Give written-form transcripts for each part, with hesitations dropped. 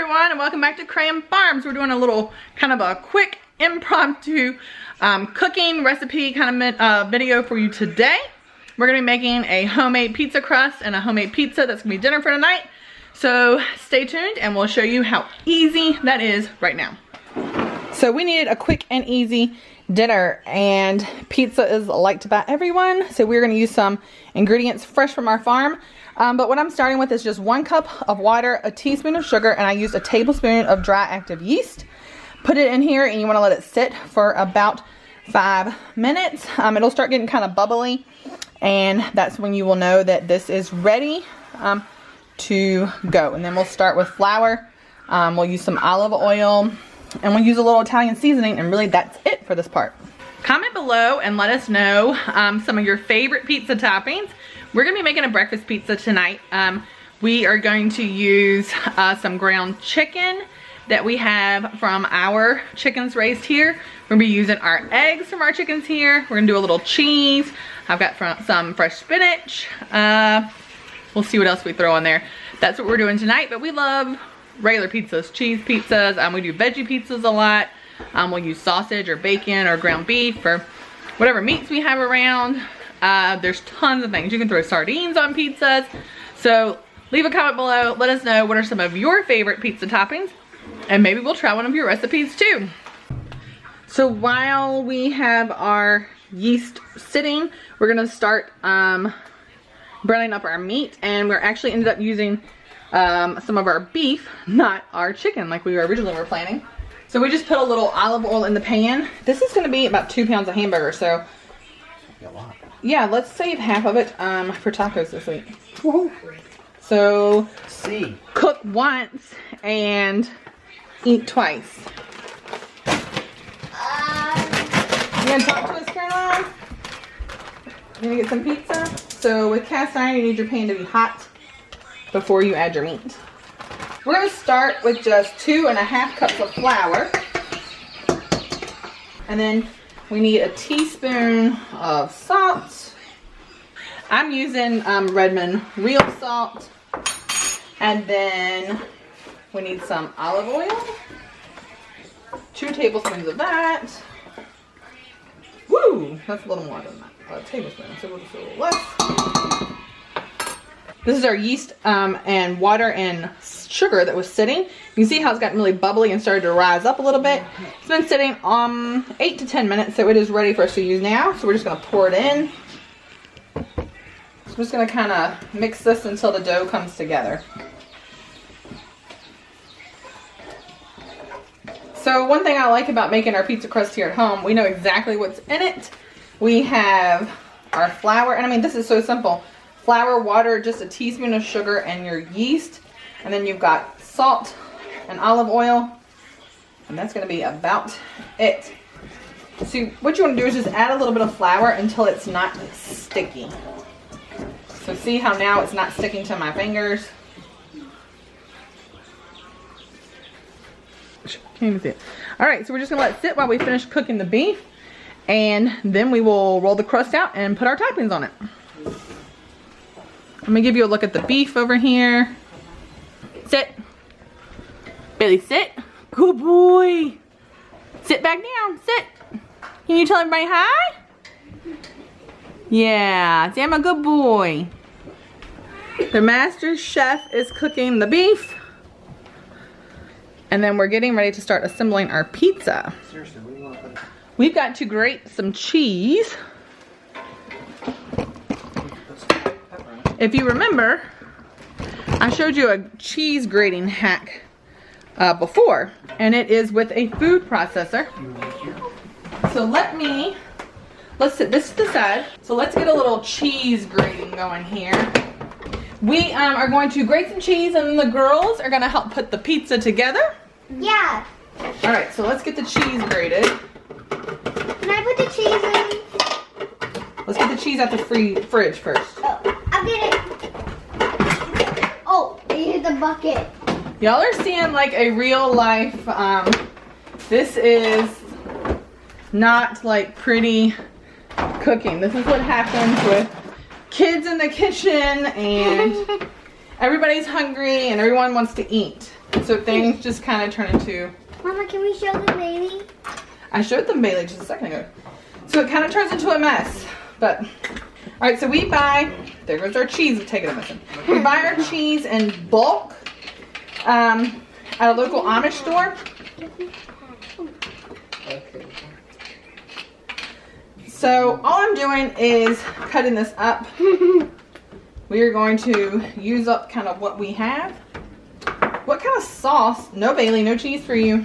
everyone, and welcome back to Cram Farms. We're doing a little kind of a quick impromptu cooking recipe kind of video for you today. We're gonna be making a homemade pizza crust and a homemade pizza that's gonna be dinner for tonight. So stay tuned and we'll show you how easy that is right now. So we needed a quick and easy dinner, and pizza is liked by everyone. So we're gonna use some ingredients fresh from our farm. But what I'm starting with is just 1 cup of water, a teaspoon of sugar, and I used a tablespoon of dry active yeast. Put it in here and you want to let it sit for about 5 minutes. It'll start getting kind of bubbly, and that's when you will know that this is ready to go. And then we'll start with flour. We'll use some olive oil, and we'll use a little Italian seasoning, and really that's it for this part. Comment below and let us know some of your favorite pizza toppings. We're gonna be making a breakfast pizza tonight. We are going to use some ground chicken that we have from our chickens raised here. We're gonna be using our eggs from our chickens here. We're gonna do a little cheese. I've got some fresh spinach. We'll see what else we throw in there. That's what we're doing tonight, but we love regular pizzas, cheese pizzas. We do veggie pizzas a lot. We'll use sausage or bacon or ground beef or whatever meats we have around. There's tons of things. You can throw sardines on pizzas. So leave a comment below. Let us know what are some of your favorite pizza toppings, and maybe we'll try one of your recipes too. So while we have our yeast sitting, we're gonna start broiling up our meat, and we're actually ended up using some of our beef, not our chicken like we originally were planning. So we just put a little olive oil in the pan. This is gonna be about 2 pounds of hamburger, so yeah, let's save half of it for tacos this week. Woohoo. So cook once and eat twice. You gonna talk to us, Caroline? You gonna get some pizza? So with cast iron, you need your pan to be hot before you add your meat. We're gonna start with just 2½ cups of flour, and then we need a teaspoon of salt. I'm using Redmond real salt. And then we need some olive oil. 2 tablespoons of that. Woo! That's a little more than that. A tablespoon, so we'll just do a little less. This is our yeast and water and sugar that was sitting. You can see how it's gotten really bubbly and started to rise up a little bit. It's been sitting 8 to 10 minutes, so it is ready for us to use now. So we're just gonna pour it in. So I'm just gonna kind of mix this until the dough comes together. So one thing I like about making our pizza crust here at home, we know exactly what's in it. We have our flour, and I mean, this is so simple. Flour, water, just a teaspoon of sugar, and your yeast. And then you've got salt and olive oil. And that's going to be about it. So what you want to do is just add a little bit of flour until it's not sticky. So see how now it's not sticking to my fingers? Can't even see it. Alright, so we're just going to let it sit while we finish cooking the beef. And then we will roll the crust out and put our toppings on it. Let me give you a look at the beef over here. Sit. Billy, sit. Good boy. Sit back down. Sit. Can you tell everybody hi? Yeah, say I'm a good boy. The master chef is cooking the beef. And then we're getting ready to start assembling our pizza. Seriously, what do you want to put? We've got to grate some cheese. If you remember, I showed you a cheese grating hack before, and it is with a food processor. So let's set this to the side. So let's get a little cheese grating going here. We are going to grate some cheese, and the girls are going to help put the pizza together. Yeah. All right, so let's get the cheese grated. Can I put the cheese in? Let's get the cheese out the fridge first. Oh, I'll get it. Oh, here's the bucket. Y'all are seeing like a real life, this is not like pretty cooking. This is what happens with kids in the kitchen and everybody's hungry and everyone wants to eat. So things just kind of turn into... Mama, can we show the baby? I showed them Bailey just a second ago. So it kind of turns into a mess. But, all right, so we buy, there goes our cheese, we've taken a missing. We buy our cheese in bulk at a local Amish store. So all I'm doing is cutting this up. We are going to use up kind of what we have. What kind of sauce? No, Bailey, no cheese for you.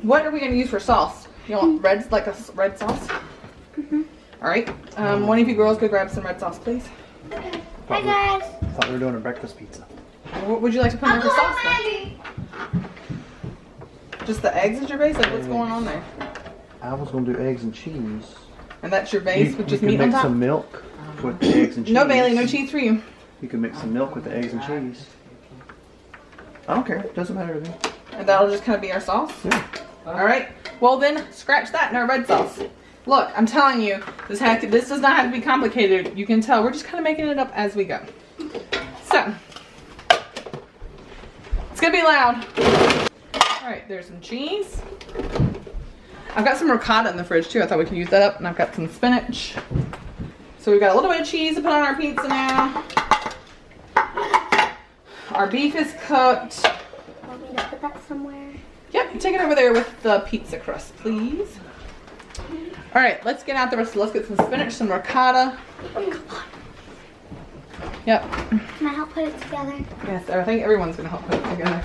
What are we going to use for sauce? You want red, like a red sauce? All right. One of you girls go grab some red sauce, please. Hi, guys. I thought we were doing a breakfast pizza. What would you like to put in there for sauce then? Just the eggs is your base? Like what's going on there? I was going to do eggs and cheese. And that's your base with just meat on You can mix top? some milk with the eggs and cheese. No, Bailey, no cheese for you. You can mix some milk with the eggs and cheese. I don't care. It doesn't matter to me. And that'll just kind of be our sauce? Yeah. All right. Well, then scratch that in our red sauce. Look, I'm telling you, this does not have to be complicated. You can tell we're just kind of making it up as we go. So, it's going to be loud. All right, there's some cheese. I've got some ricotta in the fridge too. I thought we could use that up. And I've got some spinach. So we've got a little bit of cheese to put on our pizza now. Our beef is cooked. Want me to put that somewhere? Yep, take it over there with the pizza crust, please. All right, let's get out the rest. Let's get some spinach, some ricotta. Yep. Can I help put it together? Yes, I think everyone's gonna help put it together.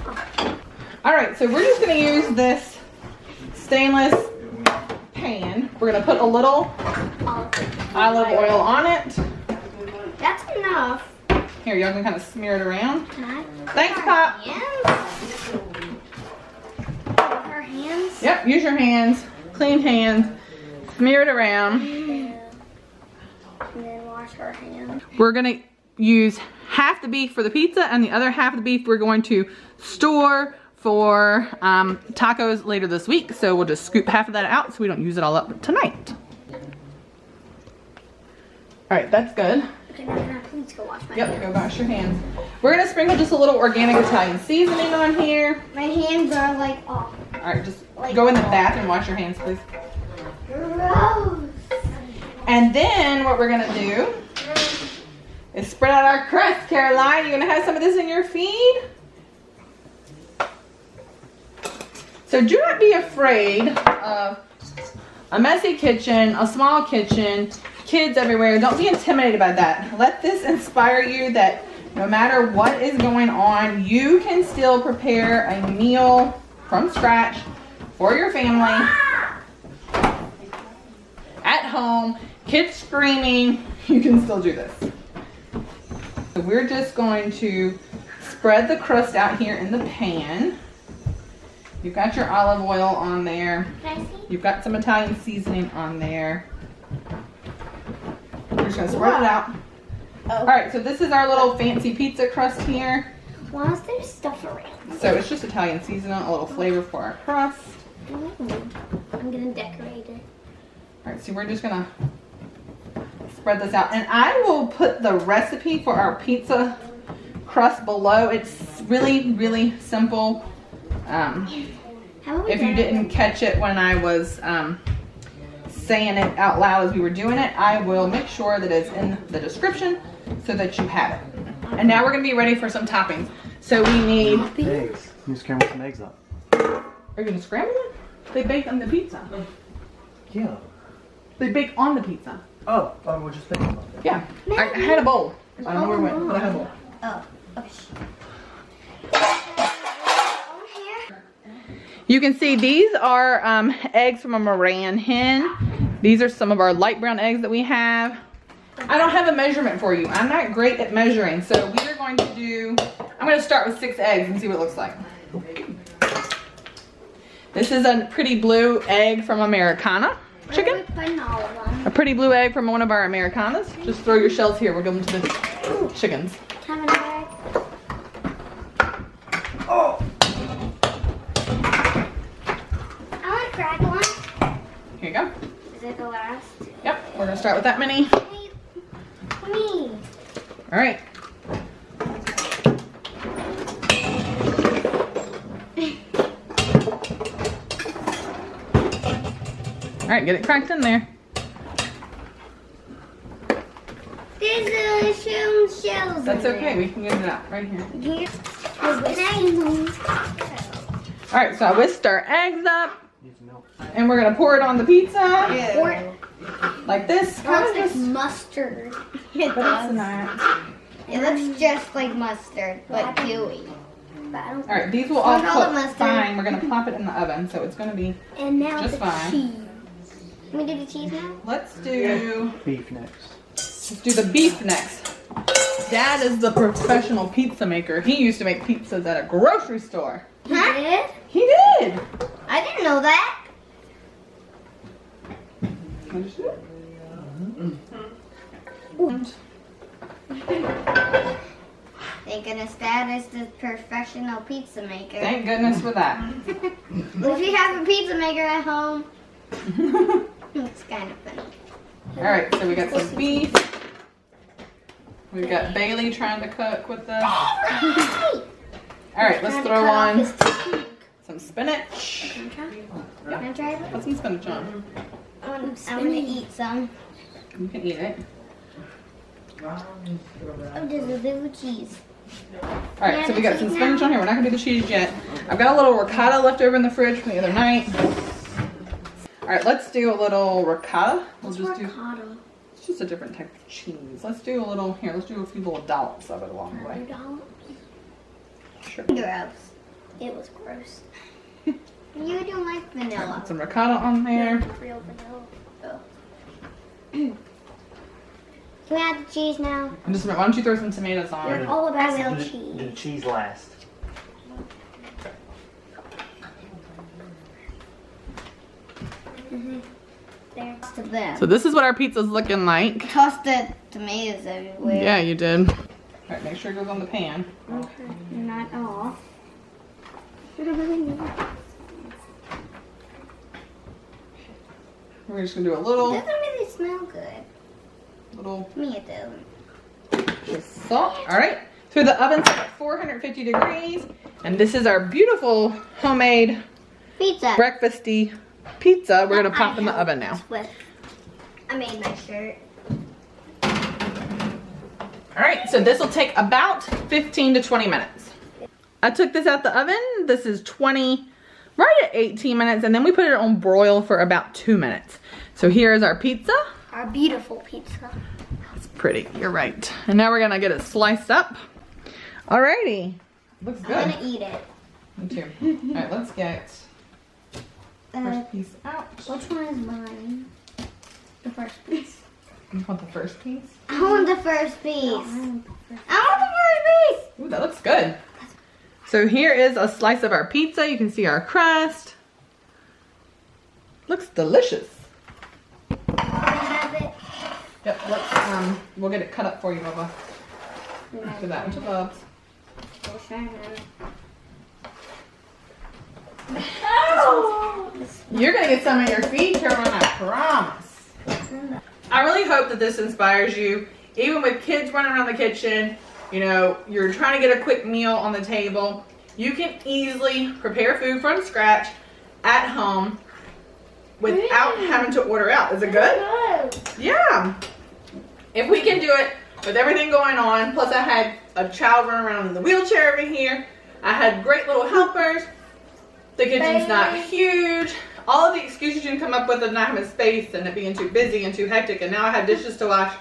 All right, so we're just gonna use this stainless pan. We're gonna put a little olive oil on it. That's enough. Here, y'all can kind of smear it around. Can I? Thanks, Pop. Hands? Her hands? Yep, use your hands, clean hands, smear it around. And then wash her hands. We're gonna use half the beef for the pizza and the other half of the beef we're going to store for tacos later this week. So we'll just scoop half of that out so we don't use it all up tonight. All right, that's good. Okay, now can I please go wash my Yep, hands? go wash your hands. We're gonna sprinkle just a little organic Italian seasoning on here. My hands are like off. All right, just go in the bathroom, wash your hands, please. Gross. And then what we're gonna do is spread out our crust. Caroline, you're gonna have some of this in your feed. So do not be afraid of a messy kitchen, a small kitchen, kids everywhere. Don't be intimidated by that. Let this inspire you that no matter what is going on, you can still prepare a meal from scratch for your family at home. Kids screaming, you can still do this. So we're just going to spread the crust out here in the pan. You've got your olive oil on there. Can I see? You've got some Italian seasoning on there. We're just gonna spread it out. All right, so this is our little fancy pizza crust here. Why is there stuff around? So it's just Italian seasoning, a little flavor for our crust. I'm gonna decorate it. All right, so we're just gonna spread this out. And I will put the recipe for our pizza crust below. It's really, really simple. If you didn't catch it when I was saying it out loud as we were doing it, I will make sure that it's in the description so that you have it. And now we're gonna be ready for some toppings. So we need... Eggs. You scramble some eggs up. Are you gonna scramble them? They bake on the pizza. Yeah. They bake on the pizza. Oh, we're just thinking about that. Yeah. I had a bowl. I don't know where it went, but I had a bowl. Oh, okay. You can see these are eggs from a Moran hen. These are some of our light brown eggs that we have. I don't have a measurement for you. I'm not great at measuring. So we are going to do, I'm going to start with 6 eggs and see what it looks like. This is a pretty blue egg from Americana chicken. A pretty blue egg from one of our Americanas. Just throw your shells here. We'll give them to the chickens. Have another egg. Oh! I want to crack one. Here you go. Is it the last? Yep, we're going to start with that many. Hey, me. All right. right, get it cracked in there. There's some shells. That's in okay. We can get it out right here. There. Here's All right, so I whisked our eggs up, Needs milk. and we're gonna pour it on the pizza Or like this. it Kind looks of like just, mustard. It but it's does. not. It looks just like mustard, but gooey. All right, these will all Don't call it cook mustard. fine. We're gonna pop it in the oven, so it's gonna be And now just the fine. cheese. Can we do the cheese now? Let's do Beef next. let's do the beef next. Dad is the professional pizza maker. He used to make pizzas at a grocery store. He did? He did. I didn't know that. Thank goodness Dad is the professional pizza maker. Thank goodness for that. If you have a pizza maker at home, it's kind of funny. All right, so we got some beef. We've got Bailey trying to cook with this. All right, let's throw on some spinach. Can I try it? Put some spinach on. I'm gonna eat some. You can eat it. Oh, there's a little cheese. All right, so we got some spinach on here. We're not gonna do the cheese yet. I've got a little ricotta left over in the fridge from the other night. All right, let's do a little ricotta. We'll just do. Ricotta. It's just a different type of cheese. Let's do a little here. Let's do a few little dollops of it along the way. Sure. Gross. It was gross. You don't like vanilla. Put some ricotta on there. Real vanilla. Oh. Can we add the cheese now? And just why don't you throw some tomatoes on? We're all about real Do cheese. the cheese last. There. To them. So this is what our pizza's looking like. Toss the tomatoes everywhere. Yeah, you did. All right, make sure it goes on the pan. Okay. Not all. We're just gonna do a It little, doesn't really smell good. little To me, it doesn't. just salt. All right. So the oven's at 450 degrees, and this is our beautiful homemade Pizza. breakfasty pizza. We're gonna pop in the oven now. I made my shirt. All right, so this will take about 15 to 20 minutes. I took this out the oven. This is right at 18 minutes, and then we put it on broil for about 2 minutes. So here is our pizza. Our beautiful pizza. It's pretty, you're right. And now we're gonna get it sliced up. Alrighty, looks good. I'm gonna eat it. Me too. All right, let's get first piece out. Which one is mine? The first piece. You want the first piece? I want the first piece. I want the first piece. Ooh, that looks good. So here is a slice of our pizza. You can see our crust. Looks delicious. Can I have it? Yep, let's we'll get it cut up for you, Bubba. After that, into loves. You're gonna get some of your feet, Caroline, I promise. I really hope that this inspires you, even with kids running around the kitchen. You know, you're trying to get a quick meal on the table. You can easily prepare food from scratch at home without having to order out. Is it good? Yeah. If we can do it with everything going on, plus I had a child running around in the wheelchair over here. I had great little helpers. The kitchen's not huge. All of the excuses you can come up with of not having space and it being too busy and too hectic, and now I have dishes to wash.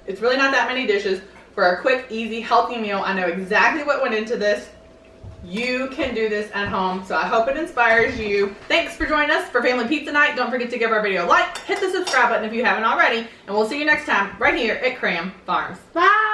It's really not that many dishes for a quick, easy, healthy meal. I know exactly what went into this. You can do this at home, so I hope it inspires you. Thanks for joining us for Family Pizza Night. Don't forget to give our video a like, hit the subscribe button if you haven't already, and we'll see you next time right here at Cram Farms. Bye.